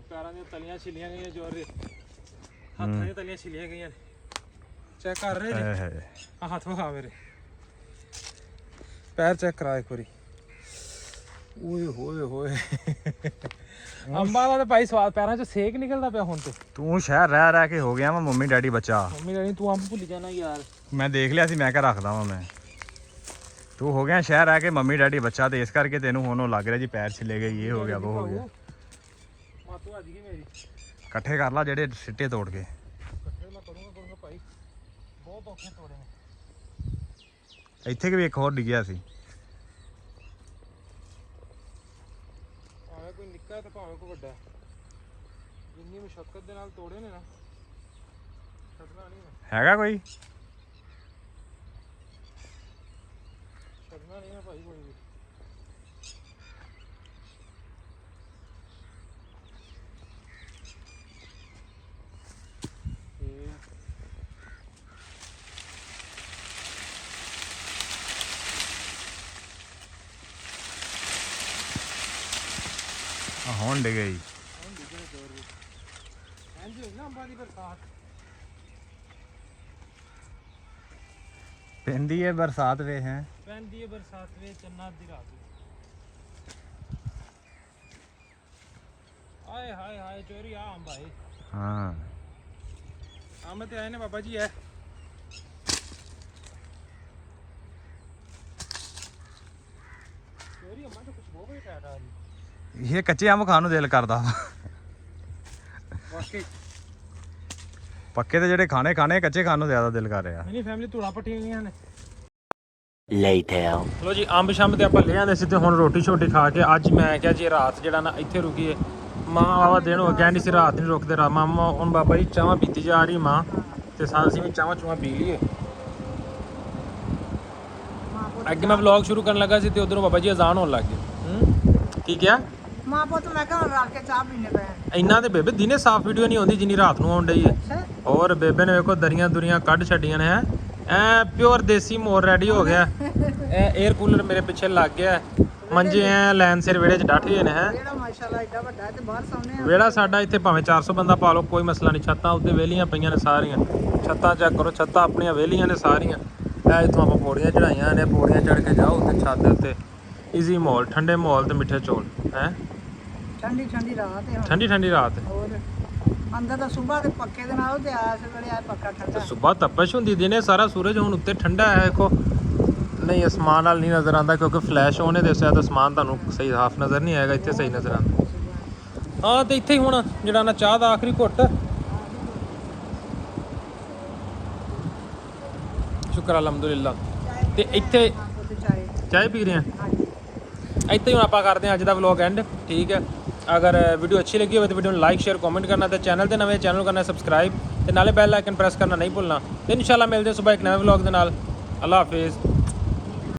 ਪੈਰਾਂ ਦੀਆਂ ਤਲੀਆਂ ਛਿੱਲੀਆਂ ਗਈਆਂ, ਜੋਰ ਦੇ ਹੱਥਾਂ ਦੀਆਂ ਤਲੀਆਂ ਛਿੱਲੀਆਂ ਗਈਆਂ। ਚੈੱਕ ਕਰ ਰਹੇ ਜੀ, ਆ ਹੱਥ ਵਿਖਾ ਮੇਰੇ, ਪੈਰ ਚੈੱਕ ਕਰਾ ਇੱਕ ਵਾਰੀ। ਓਏ ਹੋਏ ਅੰਬਾਂ ਦਾ ਤਾਂ ਭਾਈ ਸਵਾਦ, ਪੈਰਾਂ 'ਚ ਸੇਕ ਨਿਕਲਦਾ ਪਿਆ ਹੁਣ ਤੇ। ਤੂੰ ਸ਼ਹਿਰ ਰਹਿ ਕੇ ਹੋ ਗਿਆ ਵਾ ਮੰਮੀ ਡੈਡੀ ਬੱਚਾ। ਮੰਮੀ ਡੈਡੀ ਤੂੰ ਅੰਬ ਭੁੱਲ ਜਾਣਾ ਯਾਰ। ਮੈਂ ਦੇਖ ਲਿਆ ਸੀ, ਮੈਂ ਕਿਹਾ ਰੱਖਦਾ ਵਾਂ ਮੈਂ। ਤੂੰ ਹੋ ਗਿਆ ਸ਼ਹਿਰ ਰਹਿ ਕੇ ਮੰਮੀ ਡੈਡੀ ਬੱਚਾ, ਤੇ ਇਸ ਕਰਕੇ ਤੈਨੂੰ ਹੁਣ ਉਹ ਲੱਗ ਰਿਹਾ ਜੀ ਪੈਰ ਛਿੱਲੇ ਗਏ, ਇਹ ਹੋ ਗਿਆ ਉਹ ਹੋ ਗਿਆ। ਮਾਤੂ ਅੱਜ ਗਈ ਮੇਰੀ। ਇਕੱਠੇ ਕਰ ਲਾ ਜਿਹੜੇ ਸਿੱਟੇ ਤੋੜ ਕੇ। ਇਕੱਠੇ ਮੈਂ ਕਰੂੰਗਾ ਭਾਈ, ਬਹੁਤ ਔਖੇ ਤੋੜੇ ਨੇ। ਇੱਥੇ ਵੀ ਇੱਕ ਹੋਰ ਡਿੱਗਿਆ ਸੀ। ਭਾਵੇਂ ਕੋਈ ਨਿੱਕਾ ਤੇ ਭਾਵੇਂ ਕੋਈ ਵੱਡਾ, ਜਿੰਨੀ ਮੁਸ਼ਕਲ ਦੇ ਨਾਲ ਤੋੜੇ ਨੇ ਨਾ, ਛੱਡਣਾ ਨਹੀਂ ਮੈਂ, ਹੈਗਾ ਕੋਈ? ਛੱਡਣਾ ਨਹੀਂ ਮੈਂ ਭਾਈ ਕੋਈ ਵੀ। ਹੁਣ ਡਿੱਗ ਗਈ। ਇੰਝ ਹੋਈ ਨਾ ਅੰਬਾਂ ਦੀ ਬਰਸਾਤ। ਪੈਂਦੀ ਏ ਬਰਸਾਤ ਵੇ ਹੈ, ਪੈਂਦੀ ਏ ਬਰਸਾਤ ਵੇ ਚੰਨਾ ਦੀ ਰਾਤ। ਆਏ ਹਾਏ ਚੋਰੀ ਆ ਅੰਬ ਆਏ। ਹਾਂ ਅੰਬ ਤੇ ਆਏ ਨੇ ਬਾਬਾ ਜੀ। ਐ ਚੋਰੀ ਅੰਬਾਂ ਤੋਂ ਕੁਝ ਬਹੁਤ ਹੀ ਟੈਟ ਆ ਰਹੀ। ਇਹ ਕੱਚੇ ਅੰਬ ਖਾਣ ਨੂੰ ਦਿਲ ਕਰਦਾ। ਵਾਕਈ ਪੱਕੇ ਤੇ ਜਿਹੜੇ ਖਾਣੇ ਕੱਚੇ ਖਾਣ ਨੂੰ ਜ਼ਿਆਦਾ ਦਿਲ ਕਰ ਰਿਹਾ। ਮੇਰੀ ਫੈਮਿਲੀ ਧੂੜਾ ਪੱਟੀਆਂ ਗਈਆਂ ਨੇ। Later. ਲੋ ਜੀ ਅੰਬ ਸ਼ੰਬ ਤੇ ਆਪਾਂ ਲੈ ਆਂਦੇ ਸੀ ਤੇ ਹੁਣ ਰੋਟੀ ਛੋਟੀ ਖਾ ਕੇ ਅੱਜ ਮੈਂ ਕਿਹਾ ਜੀ ਰਾਤ ਜਿਹੜਾ ਨਾ ਇੱਥੇ ਰੁਕੀਏ। ਮਾਂ ਆਵਾ ਦਿਨ ਹੋ ਗਿਆ ਨਹੀਂ ਸੀ, ਰਾਤ ਨਹੀਂ ਰੁਕਦੇ। ਮਾਮਾ ਹੁਣ ਬਾਬਾ ਜੀ ਚਾਹਾਂ ਪੀਤੀ ਜਾ ਰਹੀ ਮਾਂ, ਤੇ ਅਸੀਂ ਵੀ ਚਾਹਾਂ ਚੂਹਾਂ ਪੀ ਲਈਏ। ਅੱਗੇ ਮੈਂ ਵਲੌਗ ਸ਼ੁਰੂ ਕਰਨ ਲੱਗਾ ਸੀ ਤੇ ਉਧਰੋਂ ਬਾਬਾ ਜੀ ਅਜ਼ਾਨ ਹੋਣ ਲੱਗ ਗਏ। ਕੀ ਕਿਹਾ? ਮਾਂ ਪੁੱਤ ਮੈਂ ਕਿਹਾ ਹੁਣ ਰਲ ਕੇ ਚਾਹ ਪੀਣੇ ਪਏ। ਇੰਨਾ ਤੇ ਬੇਬੇ ਦਿਨੇ ਸਾਫ਼ ਵੀਡੀਓ ਨਹੀਂ ਆਉਂਦੀ ਜਿੰਨੀ ਰਾਤ ਨੂੰ ਆਉਣ ਡਈ ਹੈ। ਔਰ ਬੇਬੇ ਨੇ ਵੇਖੋ ਦਰੀਆਂ ਦੁਰੀਆਂ ਕੱਢ ਛੱਡੀਆਂ ਨੇ। ਹੈ ਐ ਪਿਓਰ ਦੇਸੀ ਮੋਰ ਰੈਡੀ ਹੋ ਗਿਆ। ਇਹ 에ਅਰ ਕੂਲਰ ਮੇਰੇ ਪਿੱਛੇ ਲੱਗ ਗਿਆ। ਮੰਜੇ ਐ ਲੈਨ ਸਿਰ ਵਿਹੜੇ 'ਚ ਡੱਠ ਗਏ ਨੇ। ਹੈ ਜਿਹੜਾ ਮਾਸ਼ਾਅੱਲਾ ਏਡਾ ਵੱਡਾ ਤੇ ਬਾਹਰ ਸੌਂਦੇ ਆ। ਵਿਹੜਾ ਸਾਡਾ ਇੱਥੇ ਭਾਵੇਂ 400 ਬੰਦਾ ਪਾ ਲਓ ਕੋਈ ਮਸਲਾ ਨਹੀਂ। ਛੱਤਾਂ ਉੱਤੇ ਵਿਹਲੀਆਂ ਪਈਆਂ ਨੇ ਸਾਰੀਆਂ। ਛੱਤਾਂ ਚੈੱਕ ਕਰੋ, ਛੱਤਾਂ ਆਪਣੀਆਂ ਵਿਹਲੀਆਂ ਨੇ ਸਾਰੀਆਂ। ਇਹ ਇੱਥੋਂ ਆਪਾਂ ਪੌੜੀਆਂ ਚੜਾਈਆਂ ਨੇ, ਪੌੜੀਆਂ ਚੜ੍ਹ ਕੇ ਜਾਓ ਉੱਤੇ ਛੱਤ ਦੇ ਉੱਤੇ। ਈਜ਼ੀ ਮਾਹੌਲ, ਠੰਡੇ ਮਾਹੌਲ ਤੇ ਮਿੱਠੇ ਚੌਲ। ਹੈ ਠੰਡੀ ਰਾਤ ਹੈ। ਠੰਡੀ ਰਾਤ। ਹੋਰ ਅੰਦਰ ਤਾਂ ਸਵੇਰ ਦੇ ਪੱਕੇ ਦੇ ਨਾਲ ਤੇ ਆਸ ਵੇਲੇ ਆ ਪੱਕਾ ਠੰਡਾ। ਸੁਬਹ ਤਪਸ਼ ਹੁੰਦੀ, ਦਿਨੇ ਸਾਰਾ ਸੂਰਜ ਹੁਣ ਉੱਤੇ ਠੰਡਾ ਹੈ। ਦੇਖੋ ਨਹੀਂ ਅਸਮਾਨ ਨਾਲ ਨਹੀਂ ਨਜ਼ਰ ਆਉਂਦਾ ਕਿਉਂਕਿ ਫਲੈਸ਼ ਉਹਨੇ ਦੱਸਿਆ ਤਾਂ ਅਸਮਾਨ ਤੁਹਾਨੂੰ ਸਹੀ ਸਾਫ਼ ਨਜ਼ਰ ਨਹੀਂ ਆਏਗਾ। ਇੱਥੇ ਸਹੀ ਨਜ਼ਰ ਆਉਂਦਾ। ਹਾਂ ਤੇ ਇੱਥੇ ਹੀ ਹੁਣ ਜਿਹੜਾ ਨਾ ਚਾਹ ਦਾ ਆਖਰੀ ਘੁੱਟ। ਸ਼ੁਕਰ ਅਲਹਮਦੁਲਿਲਾ। ਤੇ ਇੱਥੇ ਚਾਹ ਪੀ ਰਹੇ ਹਾਂ। ਇੱਥੇ ਹੁਣ ਆਪਾਂ ਕਰਦੇ ਹਾਂ ਅੱਜ ਦਾ ਵਲੌਗ ਐਂਡ। ਠੀਕ ਹੈ, ਅਗਰ ਵੀਡੀਓ ਅੱਛੀ ਲੱਗੀ ਹੋਵੇ ਤਾਂ ਵੀਡੀਓ ਨੂੰ ਲਾਈਕ ਸ਼ੇਅਰ ਕਮੈਂਟ ਕਰਨਾ ਤੇ ਚੈਨਲ ਤੇ ਨਵੇਂ ਚੈਨਲ ਨੂੰ ਕਰਨਾ ਸਬਸਕ੍ਰਾਈਬ ਤੇ ਨਾਲੇ ਬੈਲ ਆਈਕਨ ਪ੍ਰੈਸ ਕਰਨਾ ਨਹੀਂ ਭੁੱਲਣਾ ਤੇ ਇਨਸ਼ਾਅੱਲਾ ਮਿਲਦੇ ਸਵੇਰ ਇੱਕ ਨਵੇਂ ਵਲੌਗ ਦੇ ਨਾਲ। ਅੱਲਾ ਹਾਫਿਜ਼।